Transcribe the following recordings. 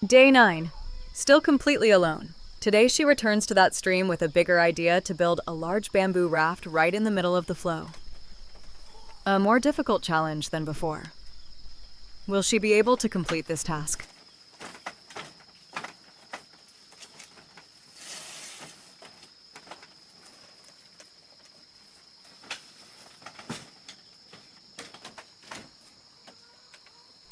Day 9. Still completely alone. Today she returns to that stream with a bigger idea to build a large bamboo raft right in the middle of the flow. A more difficult challenge than before. Will she be able to complete this task?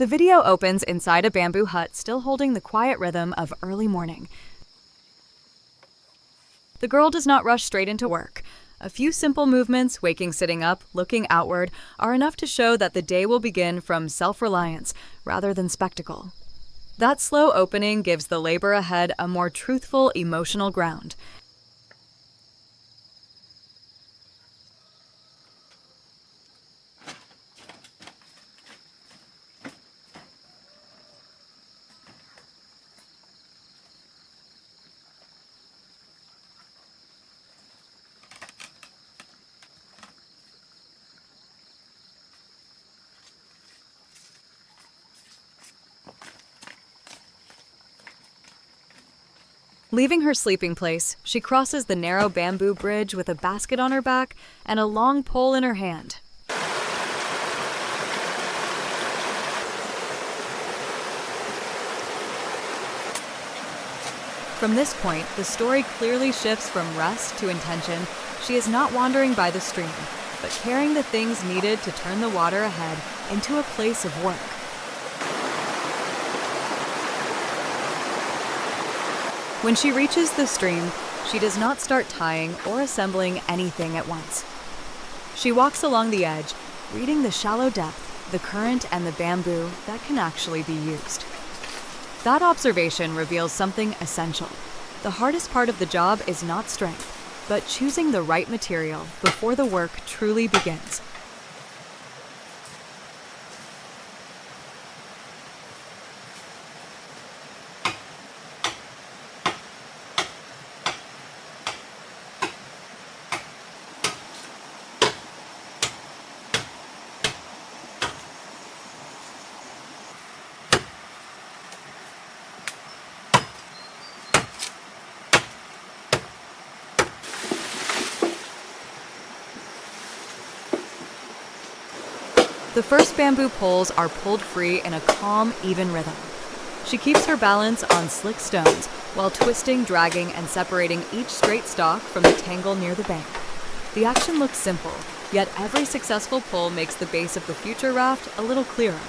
The video opens inside a bamboo hut, still holding the quiet rhythm of early morning. The girl does not rush straight into work. A few simple movements, waking sitting up, looking outward, are enough to show that the day will begin from self-reliance rather than spectacle. That slow opening gives the labor ahead a more truthful, emotional ground. Leaving her sleeping place, she crosses the narrow bamboo bridge with a basket on her back and a long pole in her hand. From this point, the story clearly shifts from rest to intention. She is not wandering by the stream, but carrying the things needed to turn the water ahead into a place of work. When she reaches the stream, she does not start tying or assembling anything at once. She walks along the edge, reading the shallow depth, the current, and the bamboo that can actually be used. That observation reveals something essential. The hardest part of the job is not strength, but choosing the right material before the work truly begins. The first bamboo poles are pulled free in a calm, even rhythm. She keeps her balance on slick stones while twisting, dragging, and separating each straight stalk from the tangle near the bank. The action looks simple, yet every successful pull makes the base of the future raft a little clearer.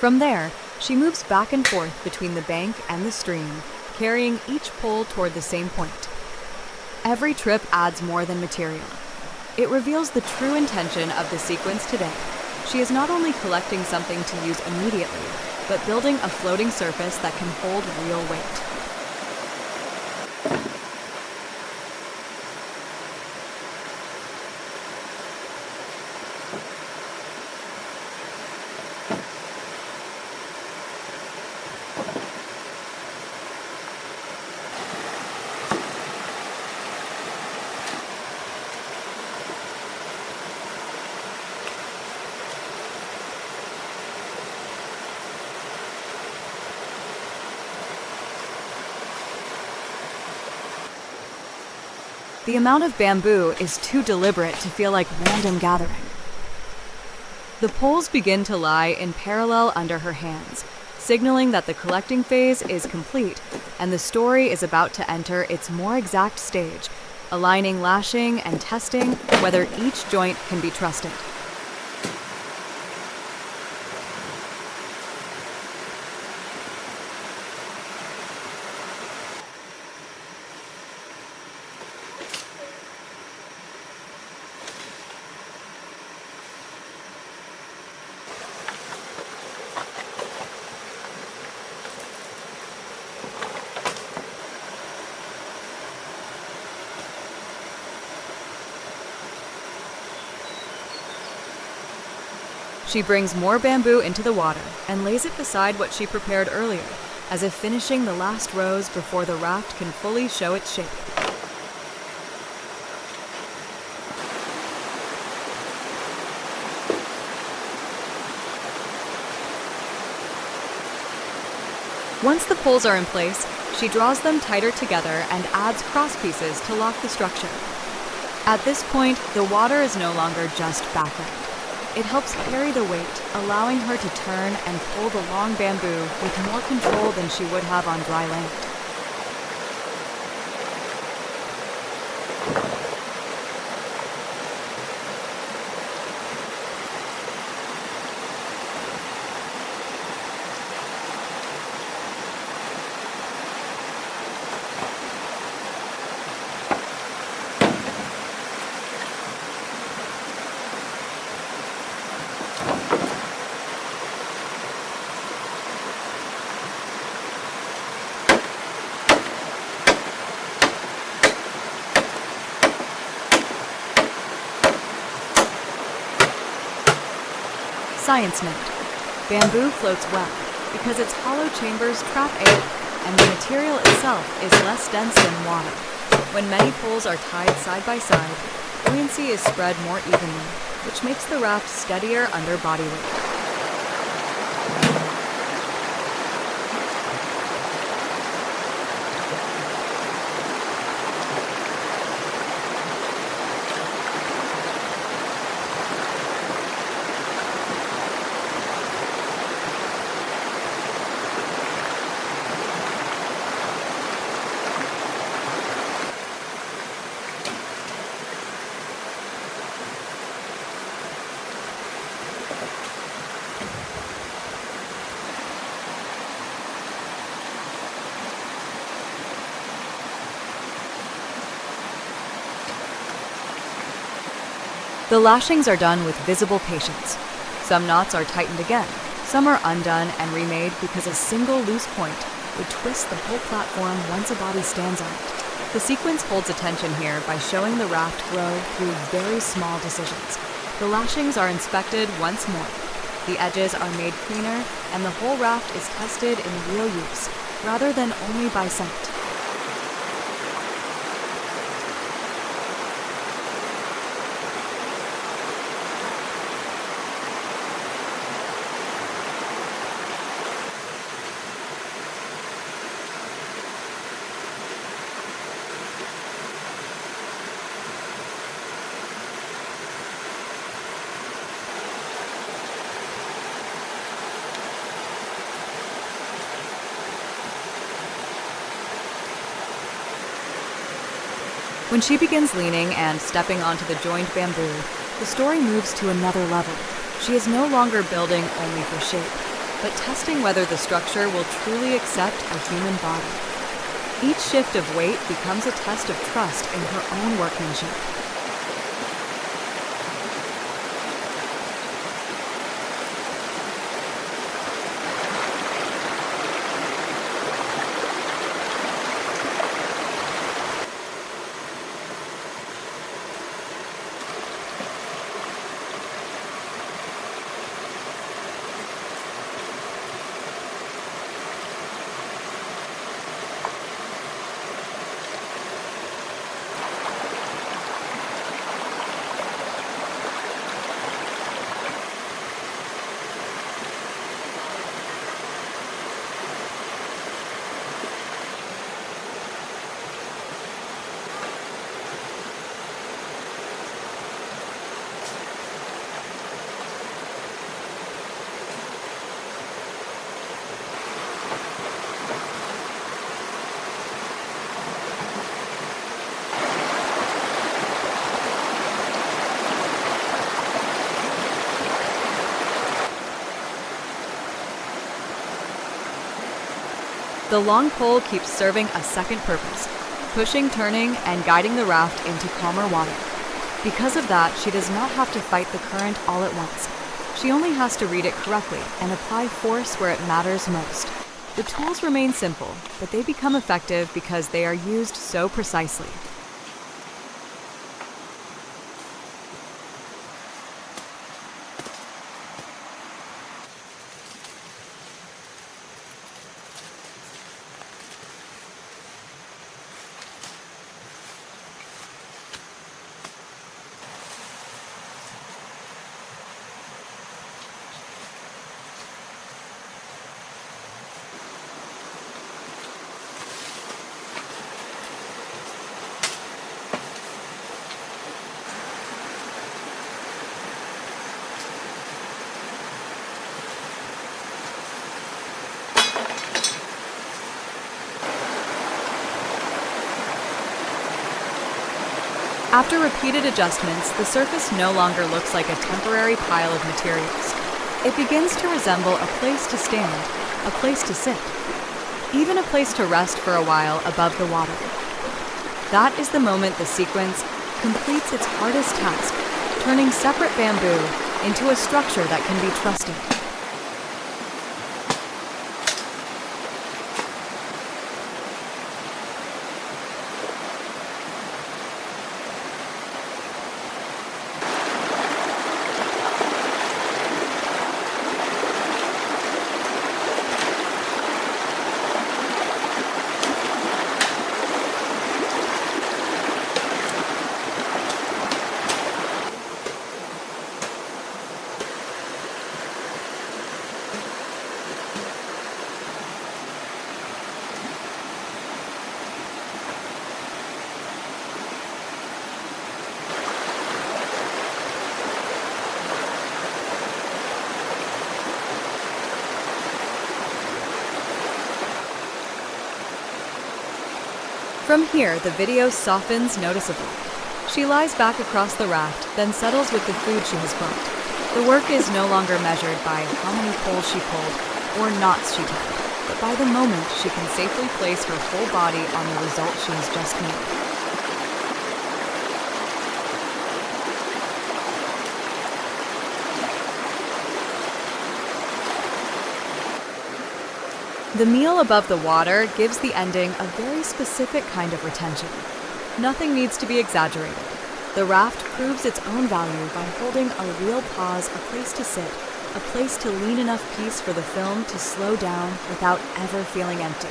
From there, she moves back and forth between the bank and the stream, carrying each pole toward the same point. Every trip adds more than material. It reveals the true intention of the sequence today. She is not only collecting something to use immediately, but building a floating surface that can hold real weight. The amount of bamboo is too deliberate to feel like random gathering. The poles begin to lie in parallel under her hands, signaling that the collecting phase is complete and the story is about to enter its more exact stage, aligning lashing and testing whether each joint can be trusted. She brings more bamboo into the water and lays it beside what she prepared earlier, as if finishing the last rows before the raft can fully show its shape. Once the poles are in place, she draws them tighter together and adds cross pieces to lock the structure. At this point, the water is no longer just background. It helps carry the weight, allowing her to turn and pull the long bamboo with more control than she would have on dry land. Science note: bamboo floats well because its hollow chambers trap air and the material itself is less dense than water. When many poles are tied side by side, buoyancy is spread more evenly, which makes the raft steadier under body weight. The lashings are done with visible patience. Some knots are tightened again, some are undone and remade because a single loose point would twist the whole platform once a body stands on it. The sequence holds attention here by showing the raft grow through very small decisions. The lashings are inspected once more. The edges are made cleaner, and the whole raft is tested in real use, rather than only by sight. When she begins leaning and stepping onto the joined bamboo, the story moves to another level. She is no longer building only for shape, but testing whether the structure will truly accept a human body. Each shift of weight becomes a test of trust in her own workmanship. The long pole keeps serving a second purpose, pushing, turning, and guiding the raft into calmer water. Because of that, she does not have to fight the current all at once. She only has to read it correctly and apply force where it matters most. The tools remain simple, but they become effective because they are used so precisely. After repeated adjustments, the surface no longer looks like a temporary pile of materials. It begins to resemble a place to stand, a place to sit, even a place to rest for a while above the water. That is the moment the sequence completes its hardest task, turning separate bamboo into a structure that can be trusted. From here, the video softens noticeably. She lies back across the raft, then settles with the food she has brought. The work is no longer measured by how many poles she pulled or knots she tied, but by the moment she can safely place her whole body on the result she has just made. The meal above the water gives the ending a very specific kind of retention. Nothing needs to be exaggerated. The raft proves its own value by holding a real pause, a place to sit, a place to lean enough peace for the film to slow down without ever feeling empty.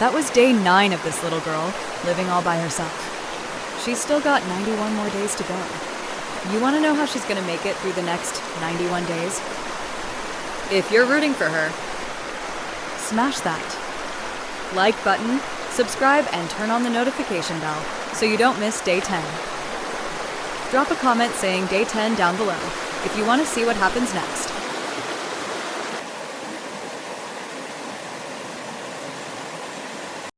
That was day 9 of this little girl, living all by herself. She's still got 91 more days to go. You want to know how she's going to make it through the next 91 days? If you're rooting for her, smash that like button, subscribe, and turn on the notification bell so you don't miss day 10. Drop a comment saying day 10 down below if you want to see what happens next.